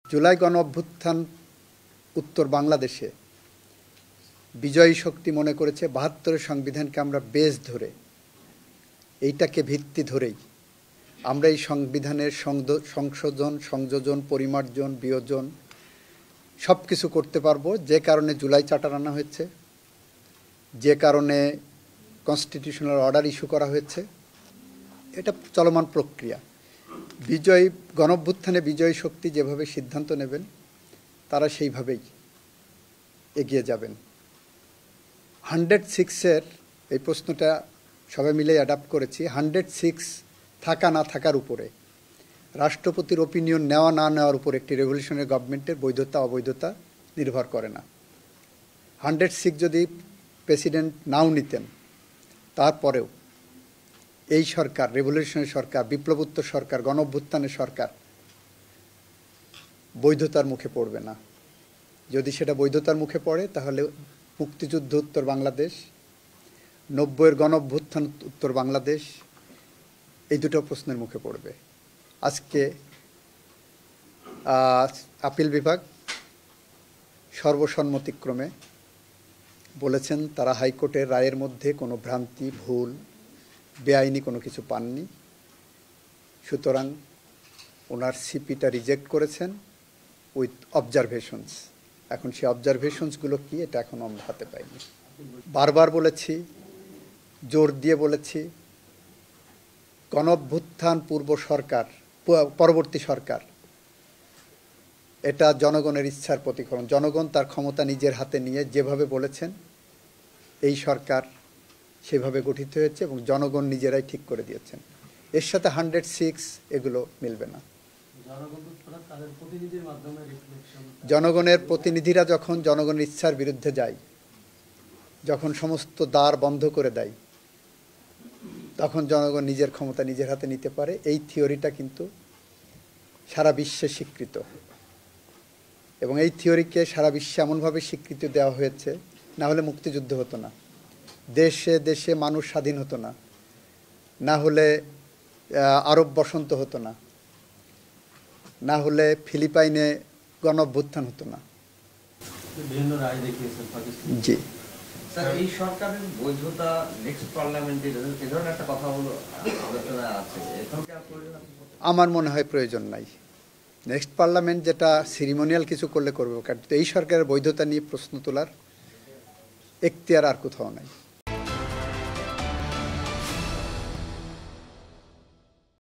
জুলাই গণ অভ্যুত্থান উত্তর বাংলাদেশে বিজয়ী শক্তি মনে করেছে ৭২ সংবিধানকে আমরা বেস ধরে, এইটাকে ভিত্তি ধরেই আমরা এই সংবিধানের সংশোধন, সংযোজন, পরিমার্জন, বিয়োজন সব কিছু করতে পারবো। যে কারণে জুলাই চার্টার আনা হয়েছে, যে কারণে কনস্টিটিউশনাল অর্ডার ইস্যু করা হয়েছে, এটা চলমান প্রক্রিয়া। বিজয়ী গণঅভ্যুত্থানে বিজয়ী শক্তি যেভাবে সিদ্ধান্ত নেবেন তারা সেইভাবেই এগিয়ে যাবেন। 106-এর এই প্রশ্নটা সবাই মিলে অ্যাডাপ্ট করেছি। 106 থাকা না থাকার উপরে, রাষ্ট্রপতির ওপিনিয়ন নেওয়া না নেওয়ার উপর একটি রেভলিউশনারি গভর্নমেন্টের বৈধতা অবৈধতা নির্ভর করে না। 106 যদি প্রেসিডেন্ট নাও নিতেন, তারপরেও এই সরকার, রেভলিউশনারি সরকার, বিপ্লবোত্তর সরকার, গণঅভ্যুত্থানের সরকার বৈধতার মুখে পড়বে না। যদি সেটা বৈধতার মুখে পড়ে তাহলে মুক্তিযুদ্ধ উত্তর বাংলাদেশ, 90-এর গণঅভ্যুত্থান উত্তর বাংলাদেশ, এই দুটো প্রশ্নের মুখে পড়বে। আজকে আপিল বিভাগ সর্বসম্মতিক্রমে বলেছেন তারা হাইকোর্টের রায়ের মধ্যে কোনো ভ্রান্তি, ভুল, বেআইনি কোনো কিছু পাননি। সুতরাং ওনার সিপিটা রিজেক্ট করেছেন উইথ অবজারভেশনস। এখন সেই অবজারভেশনসগুলো কি, এটা এখন আমরা হাতে পাইনি। বারবার বলেছি, জোর দিয়ে বলেছি, গণঅভ্যুত্থান পূর্ব সরকার, পরবর্তী সরকার এটা জনগণের ইচ্ছার প্রতিফলন। জনগণ তার ক্ষমতা নিজের হাতে নিয়ে যেভাবে বলেছেন এই সরকার সেভাবে গঠিত হয়েছে এবং জনগণ নিজেরাই ঠিক করে দিয়েছেন। এর সাথে 106 এগুলো মিলবে না। জনগণের প্রতিনিধিরা যখন জনগণের ইচ্ছার বিরুদ্ধে যায়, যখন সমস্ত দ্বার বন্ধ করে দেয়, তখন জনগণ নিজের ক্ষমতা নিজের হাতে নিতে পারে। এই থিওরিটা কিন্তু সারা বিশ্বে স্বীকৃত এবং এই থিওরিকে সারা বিশ্বে এমনভাবে স্বীকৃতি দেওয়া হয়েছে, না হলে মুক্তিযুদ্ধ হতো না, দেশে দেশে মানুষ স্বাধীন হতো না, না হলে আরব বসন্ত হতো না, না হলে ফিলিপাইনে গণঅভ্যুত্থান হতো না। জি স্যার, এই সরকারের বৈধতা নেক্সট পার্লামেন্টে এ ধরনের একটা কথা হলো আলোচনা আছে, আমার মনে হয় প্রয়োজন নাই। নেক্সট পার্লামেন্ট যেটা সিরিমোনিয়াল কিছু করলে করবে, কিন্তু এই সরকারের বৈধতা নিয়ে প্রশ্ন তোলার এখতিয়ার আর কোথাও নাই।